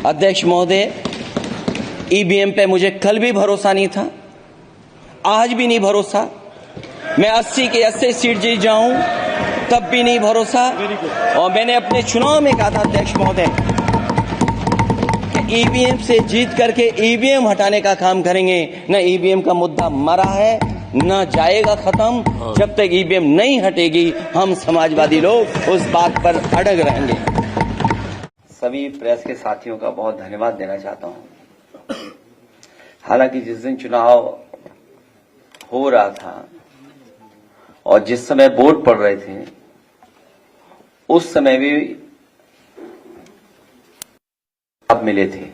अध्यक्ष महोदय, ईवीएम पे मुझे कल भी भरोसा नहीं था, आज भी नहीं भरोसा। मैं 80 की 80 सीट जीत जाऊं तब भी नहीं भरोसा। और मैंने अपने चुनाव में कहा था अध्यक्ष महोदय कि ईवीएम से जीत करके ईवीएम हटाने का काम करेंगे। न ईवीएम का मुद्दा मरा है, न जाएगा खत्म। जब तक ईवीएम नहीं हटेगी हम समाजवादी लोग उस बात पर अड़ग रहेंगे। सभी प्रेस के साथियों का बहुत धन्यवाद देना चाहता हूं। हालांकि जिस दिन चुनाव हो रहा था और जिस समय वोट पड़ रहे थे उस समय भी आप मिले थे।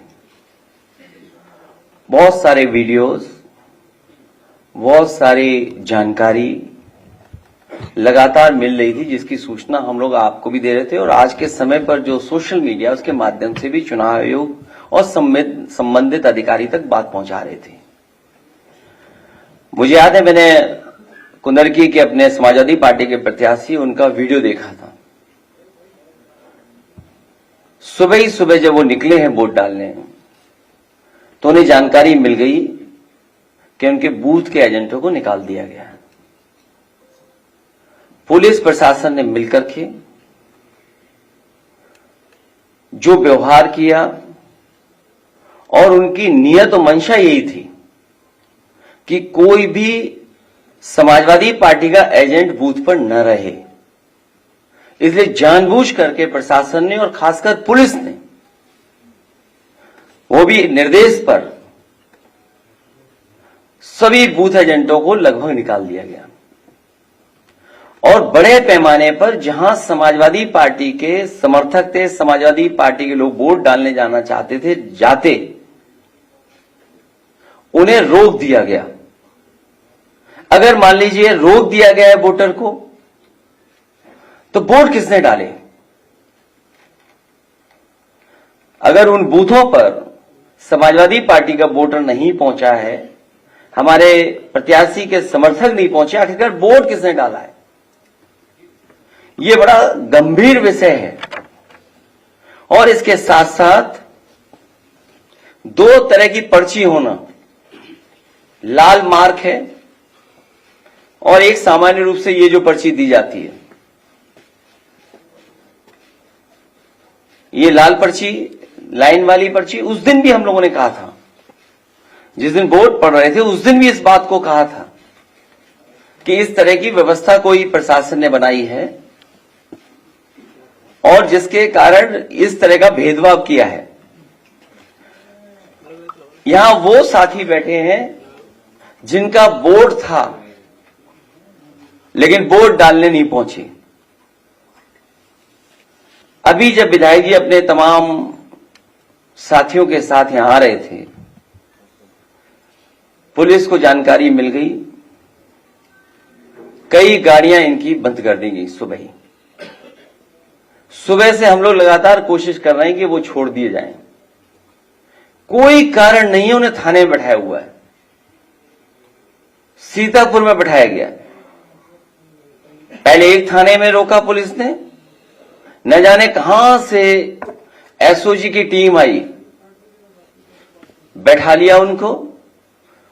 बहुत सारे वीडियोस, बहुत सारी जानकारी लगातार मिल रही थी, जिसकी सूचना हम लोग आपको भी दे रहे थे और आज के समय पर जो सोशल मीडिया उसके माध्यम से भी चुनाव आयोग और संबंधित अधिकारी तक बात पहुंचा रहे थे। मुझे याद है मैंने कुंदरकी के अपने समाजवादी पार्टी के प्रत्याशी उनका वीडियो देखा था। सुबह ही सुबह जब वो निकले हैं वोट डालने तो उन्हें जानकारी मिल गई कि उनके बूथ के एजेंटों को निकाल दिया गया है। पुलिस प्रशासन ने मिलकर के जो व्यवहार किया और उनकी नियत और मंशा यही थी कि कोई भी समाजवादी पार्टी का एजेंट बूथ पर न रहे, इसलिए जानबूझ करके प्रशासन ने और खासकर पुलिस ने, वो भी निर्देश पर, सभी बूथ एजेंटों को लगभग निकाल दिया गया। और बड़े पैमाने पर जहां समाजवादी पार्टी के समर्थक थे, समाजवादी पार्टी के लोग वोट डालने जाना चाहते थे, जाते उन्हें रोक दिया गया। अगर मान लीजिए रोक दिया गया है वोटर को, तो वोट किसने डाले? अगर उन बूथों पर समाजवादी पार्टी का वोटर नहीं पहुंचा है, हमारे प्रत्याशी के समर्थक नहीं पहुंचे, आखिरकार वोट किसने डाला है? ये बड़ा गंभीर विषय है। और इसके साथ साथ दो तरह की पर्ची होना, लाल मार्क है और एक सामान्य रूप से ये जो पर्ची दी जाती है, ये लाल पर्ची, लाइन वाली पर्ची। उस दिन भी हम लोगों ने कहा था, जिस दिन वोट पड़ रहे थे उस दिन भी इस बात को कहा था कि इस तरह की व्यवस्था कोई प्रशासन ने बनाई है और जिसके कारण इस तरह का भेदभाव किया है। यहां वो साथी बैठे हैं जिनका वोट था लेकिन वोट डालने नहीं पहुंचे। अभी जब विधायक जी अपने तमाम साथियों के साथ यहां आ रहे थे, पुलिस को जानकारी मिल गई, कई गाड़ियां इनकी बंद कर दी गई। सुबह से हम लोग लगातार कोशिश कर रहे हैं कि वो छोड़ दिए जाएं। कोई कारण नहीं है, उन्हें थाने में बैठाया हुआ है, सीतापुर में बैठाया गया। पहले एक थाने में रोका पुलिस ने, न जाने कहां से एसओजी की टीम आई, बैठा लिया उनको,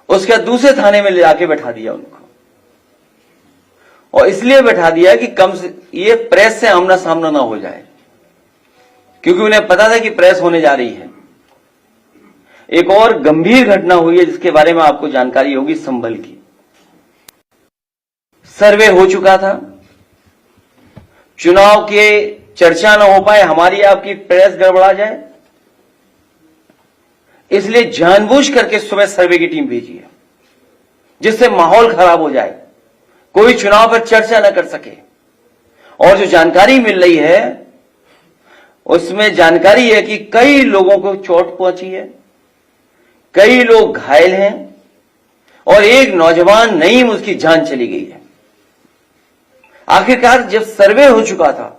उसके बाद दूसरे थाने में ले जाके बैठा दिया उनको। और इसलिए बैठा दिया कि कम से ये प्रेस से आमना सामना ना हो जाए, क्योंकि उन्हें पता था कि प्रेस होने जा रही है। एक और गंभीर घटना हुई है जिसके बारे में आपको जानकारी होगी, संभल की। सर्वे हो चुका था, चुनाव के चर्चा न हो पाए, हमारी आपकी प्रेस गड़बड़ा जाए, इसलिए जानबूझ करके सुबह सर्वे की टीम भेजी है, जिससे माहौल खराब हो जाए, कोई चुनाव पर चर्चा न कर सके। और जो जानकारी मिल रही है उसमें जानकारी है कि कई लोगों को चोट पहुंची है, कई लोग घायल हैं और एक नौजवान नईम, उसकी जान चली गई है। आखिरकार जब सर्वे हो चुका था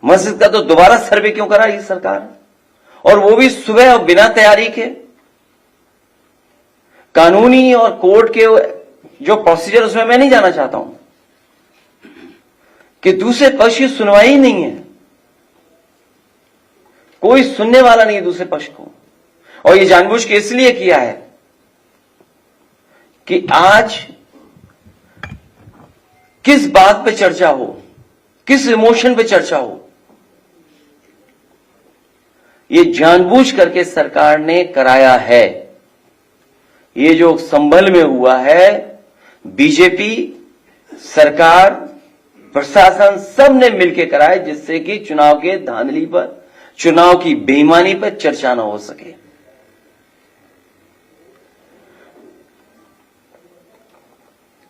मस्जिद का, तो दोबारा सर्वे क्यों करा ये सरकार? और वो भी सुबह और बिना तैयारी के। कानूनी और कोर्ट के जो प्रोसीजर, उसमें मैं नहीं जाना चाहता हूं कि दूसरे पक्ष की सुनवाई नहीं है, कोई सुनने वाला नहीं है दूसरे पक्ष को। और ये जानबूझ के इसलिए किया है कि आज किस बात पे चर्चा हो, किस इमोशन पे चर्चा हो, ये जानबूझ करके सरकार ने कराया है। ये जो संभल में हुआ है, बीजेपी सरकार, प्रशासन सब ने मिलकर कराया, जिससे कि चुनाव के धांधली पर, चुनाव की बेईमानी पर चर्चा न हो सके।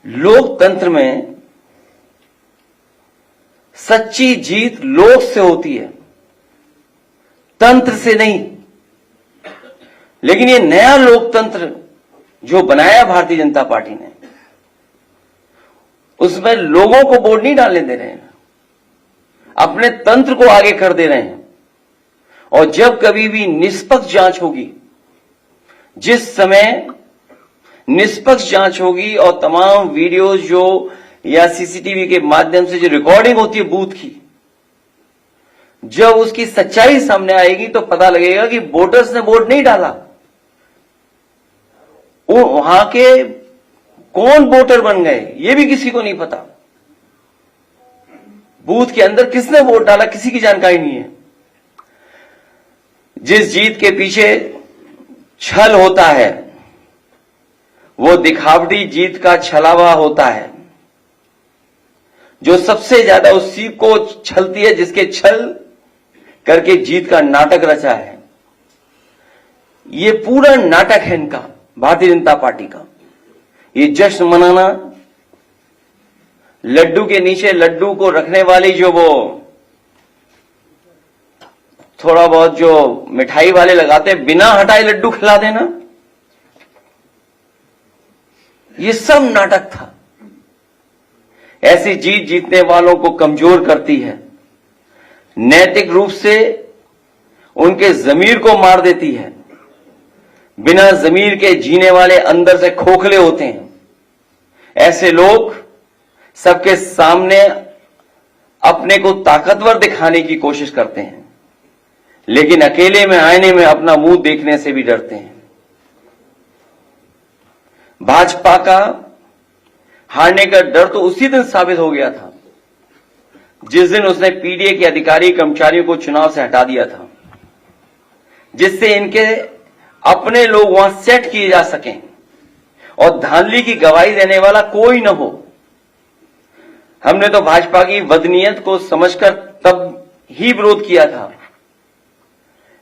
लोकतंत्र में सच्ची जीत लोक से होती है, तंत्र से नहीं। लेकिन ये नया लोकतंत्र जो बनाया भारतीय जनता पार्टी ने, उसमें लोगों को वोट नहीं डालने दे रहे हैं, अपने तंत्र को आगे कर दे रहे हैं। और जब कभी भी निष्पक्ष जांच होगी, जिस समय निष्पक्ष जांच होगी और तमाम वीडियोज जो या सीसीटीवी के माध्यम से जो रिकॉर्डिंग होती है बूथ की, जब उसकी सच्चाई सामने आएगी तो पता लगेगा कि वोटर्स ने वोट नहीं डाला, वहां के कौन वोटर बन गए ये भी किसी को नहीं पता। बूथ के अंदर किसने वोट डाला किसी की जानकारी नहीं है। जिस जीत के पीछे छल होता है, वो दिखावटी जीत का छलावा होता है। जो सबसे ज्यादा उस सीट को छलती है, जिसके छल करके जीत का नाटक रचा है। ये पूरा नाटक है इनका, भारतीय जनता पार्टी का। ये जश्न मनाना, लड्डू के नीचे लड्डू को रखने वाली जो वो थोड़ा बहुत जो मिठाई वाले लगाते हैं, बिना हटाए लड्डू खिला देना, ये सब नाटक था। ऐसी जीत जीतने वालों को कमजोर करती है, नैतिक रूप से उनके जमीर को मार देती है। बिना जमीर के जीने वाले अंदर से खोखले होते हैं। ऐसे लोग सबके सामने अपने को ताकतवर दिखाने की कोशिश करते हैं, लेकिन अकेले में आईने में अपना मुंह देखने से भी डरते हैं। भाजपा का हारने का डर तो उसी दिन साबित हो गया था जिस दिन उसने पीडीए के अधिकारी कर्मचारियों को चुनाव से हटा दिया था, जिससे इनके अपने लोग वहां सेट किए जा सकें और धांधली की गवाही देने वाला कोई न हो। हमने तो भाजपा की बदनीयत को समझकर तब ही विरोध किया था,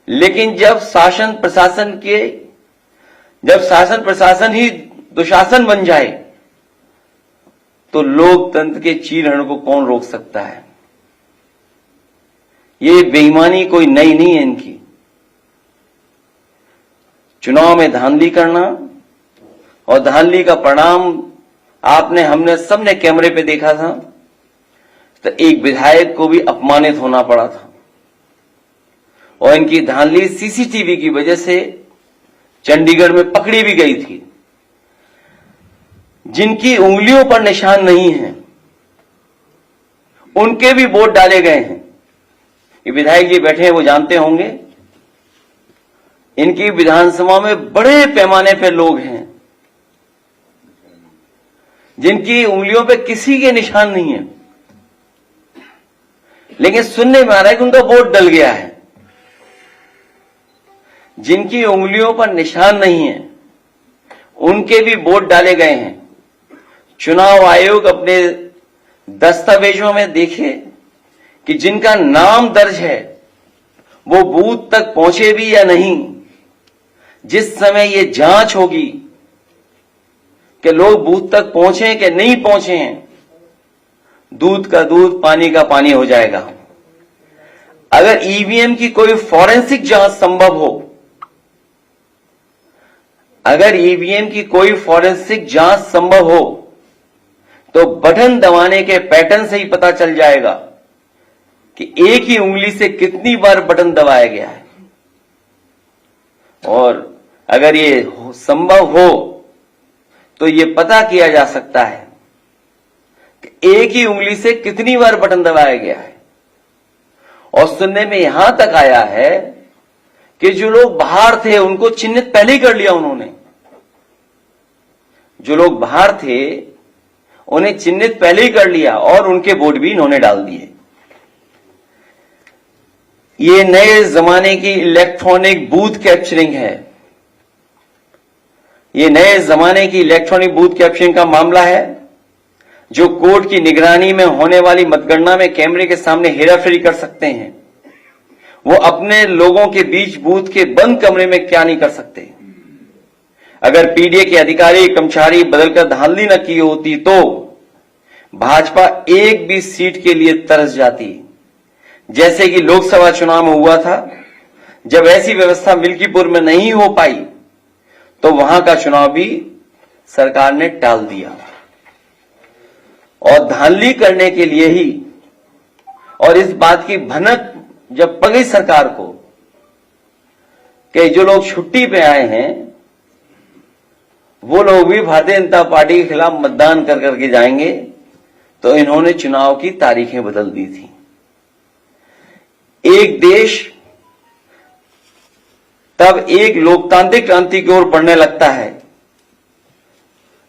लेकिन जब शासन प्रशासन ही दुशासन बन जाए तो लोकतंत्र के चीरहरण को कौन रोक सकता है। ये बेईमानी कोई नई नहीं है इनकी। चुनाव में धांधली करना और धांधली का परिणाम हमने सबने कैमरे पे देखा था। तो एक विधायक को भी अपमानित होना पड़ा था और इनकी धांधली सीसीटीवी की वजह से चंडीगढ़ में पकड़ी भी गई थी। जिनकी उंगलियों पर निशान नहीं है उनके भी वोट डाले गए हैं। ये विधायक जी बैठे हैं, वो जानते होंगे। इनकी विधानसभा में बड़े पैमाने पर लोग हैं जिनकी उंगलियों पे किसी के निशान नहीं है, लेकिन सुनने में आ रहा है कि उनका वोट डल गया है। जिनकी उंगलियों पर निशान नहीं है उनके भी वोट डाले गए हैं। चुनाव आयोग अपने दस्तावेजों में देखे कि जिनका नाम दर्ज है वो बूथ तक पहुंचे भी या नहीं। जिस समय ये जांच होगी कि लोग बूथ तक पहुंचे कि नहीं पहुंचे हैं, दूध का दूध पानी का पानी हो जाएगा। अगर ईवीएम की कोई फॉरेंसिक जांच संभव हो, अगर ईवीएम की कोई फॉरेंसिक जांच संभव हो तो बटन दबाने के पैटर्न से ही पता चल जाएगा कि एक ही उंगली से कितनी बार बटन दबाया गया है। और अगर ये संभव हो तो ये पता किया जा सकता है कि एक ही उंगली से कितनी बार बटन दबाया गया है। और सुनने में यहां तक आया है कि जो लोग बाहर थे उनको चिन्हित पहले ही कर लिया उन्होंने। जो लोग बाहर थे उन्हें चिन्हित पहले ही कर लिया और उनके वोट भी इन्होंने डाल दिए। ये नए जमाने की इलेक्ट्रॉनिक बूथ कैप्चरिंग है। ये नए जमाने की इलेक्ट्रॉनिक बूथ कैप्चरिंग का मामला है, जो कोर्ट की निगरानी में होने वाली मतगणना में कैमरे के सामने हेराफेरी कर सकते हैं, वो अपने लोगों के बीच बूथ के बंद कमरे में क्या नहीं कर सकते। अगर पीडीए के अधिकारी कर्मचारी बदलकर धांधली न की होती तो भाजपा एक भी सीट के लिए तरस जाती, जैसे कि लोकसभा चुनाव में हुआ था। जब ऐसी व्यवस्था मिल्कीपुर में नहीं हो पाई तो वहां का चुनाव भी सरकार ने टाल दिया। और धांधली करने के लिए ही, और इस बात की भनक जब पड़ गई सरकार को कि जो लोग छुट्टी पे आए हैं वो लोग भी भारतीय जनता पार्टी के खिलाफ मतदान कर करके जाएंगे, तो इन्होंने चुनाव की तारीखें बदल दी थी। एक देश तब एक लोकतांत्रिक क्रांति की ओर बढ़ने लगता है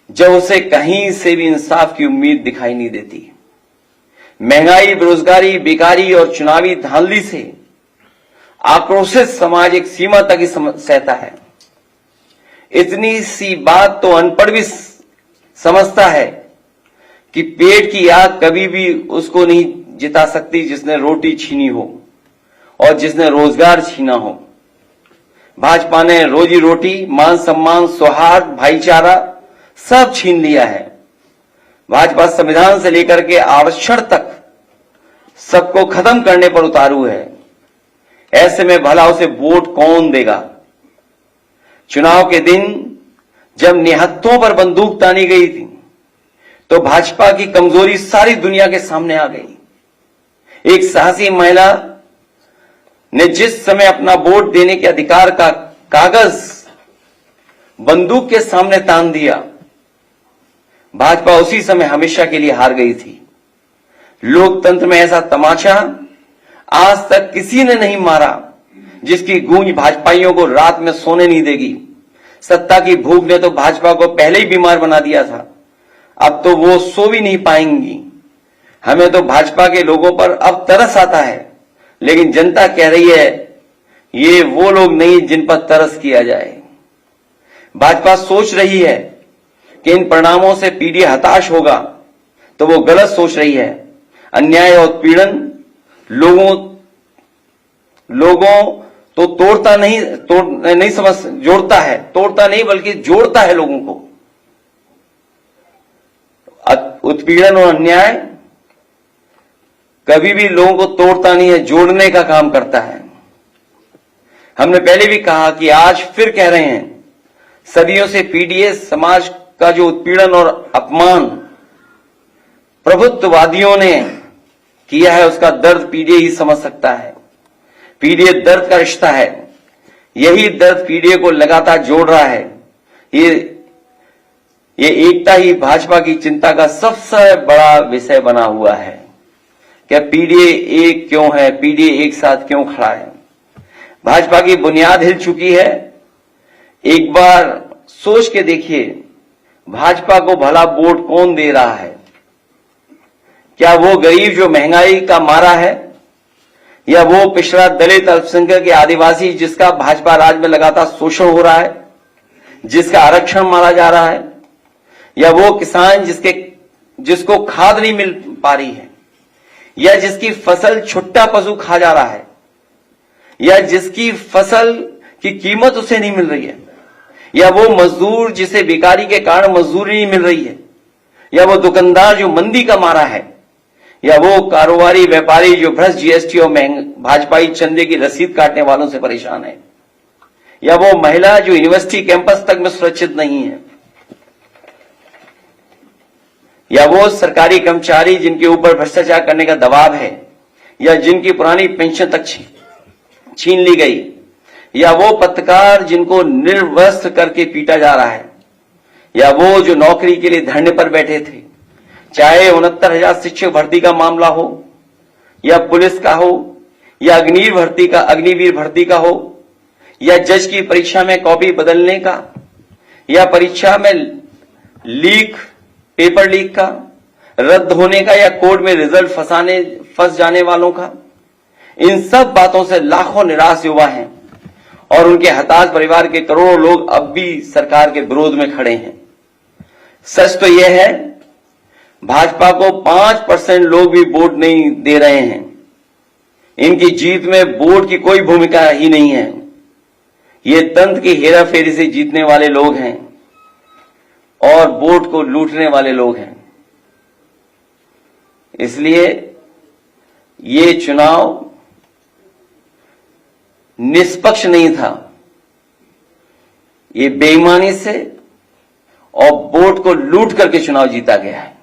जब उसे कहीं से भी इंसाफ की उम्मीद दिखाई नहीं देती। महंगाई, बेरोजगारी, बेकारी और चुनावी धांधली से आक्रोशित समाज एक सीमा तक ही सहता है। इतनी सी बात तो अनपढ़ भी समझता है कि पेट की आग कभी भी उसको नहीं जिता सकती जिसने रोटी छीनी हो और जिसने रोजगार छीना हो। भाजपा ने रोजी रोटी, मान सम्मान, सौहार्द, भाईचारा सब छीन लिया है। भाजपा संविधान से लेकर के आरक्षण तक सबको खत्म करने पर उतारू है। ऐसे में भला उसे वोट कौन देगा? चुनाव के दिन जब निहत्थों पर बंदूक तानी गई थी तो भाजपा की कमजोरी सारी दुनिया के सामने आ गई। एक साहसी महिला ने जिस समय अपना वोट देने के अधिकार का कागज बंदूक के सामने तान दिया, भाजपा उसी समय हमेशा के लिए हार गई थी। लोकतंत्र में ऐसा तमाचा आज तक किसी ने नहीं मारा जिसकी गूंज भाजपाइयों को रात में सोने नहीं देगी। सत्ता की भूख ने तो भाजपा को पहले ही बीमार बना दिया था, अब तो वो सो भी नहीं पाएंगी। हमें तो भाजपा के लोगों पर अब तरस आता है, लेकिन जनता कह रही है ये वो लोग नहीं जिन पर तरस किया जाए। भाजपा सोच रही है कि इन परिणामों से पीडीए हताश होगा, तो वो गलत सोच रही है। अन्याय और उत्पीड़न लोगों तो तोड़ता नहीं बल्कि जोड़ता है लोगों को। उत्पीड़न और अन्याय कभी भी लोगों को तोड़ता नहीं है, जोड़ने का काम करता है। हमने पहले भी कहा कि आज फिर कह रहे हैं, सदियों से पीडीए समाज का जो उत्पीड़न और अपमान प्रभुत्ववादियों ने किया है उसका दर्द पीडीए ही समझ सकता है। पीडीए दर्द का रिश्ता है, यही दर्द पीडीए को लगातार जोड़ रहा है। ये एकता ही भाजपा की चिंता का सबसे बड़ा विषय बना हुआ है। क्या पीडीए एक क्यों है? पीडीए एक साथ क्यों खड़ा है? भाजपा की बुनियाद हिल चुकी है। एक बार सोच के देखिए, भाजपा को भला वोट कौन दे रहा है? क्या वो गरीब जो महंगाई का मारा है, या वो पिछड़ा दलित, अल्पसंख्यक या आदिवासी जिसका भाजपा राज में लगातार शोषण हो रहा है, जिसका आरक्षण मारा जा रहा है, या वो किसान जिसको खाद नहीं मिल पा रही है, या जिसकी फसल छुट्टा पशु खा जा रहा है, या जिसकी फसल की कीमत उसे नहीं मिल रही है, या वो मजदूर जिसे बेकारी के कारण मजदूरी नहीं मिल रही है, या वो दुकानदार जो मंदी का मारा है, या वो कारोबारी व्यापारी जो भ्रष्ट जीएसटी और भाजपाई चंदे की रसीद काटने वालों से परेशान है, या वो महिला जो यूनिवर्सिटी कैंपस तक में सुरक्षित नहीं है, या वो सरकारी कर्मचारी जिनके ऊपर भ्रष्टाचार करने का दबाव है, या जिनकी पुरानी पेंशन तक छीन ली गई, या वो पत्रकार जिनको निर्वस्त्र करके पीटा जा रहा है, या वो जो नौकरी के लिए धरने पर बैठे थे, चाहे 69,000 शिक्षक भर्ती का मामला हो, या पुलिस का हो, या अग्निवीर भर्ती का हो, या जज की परीक्षा में कॉपी बदलने का, या परीक्षा में पेपर लीक का, रद्द होने का, या कोर्ट में रिजल्ट फंस जाने वालों का, इन सब बातों से लाखों निराश युवा हैं और उनके हताश परिवार के करोड़ों लोग अब भी सरकार के विरोध में खड़े हैं। सच तो यह है, भाजपा को 5% लोग भी वोट नहीं दे रहे हैं। इनकी जीत में वोट की कोई भूमिका ही नहीं है। ये तंत्र की हेराफेरी से जीतने वाले लोग हैं और वोट को लूटने वाले लोग हैं। इसलिए ये चुनाव निष्पक्ष नहीं था। ये बेईमानी से और वोट को लूट करके चुनाव जीता गया है।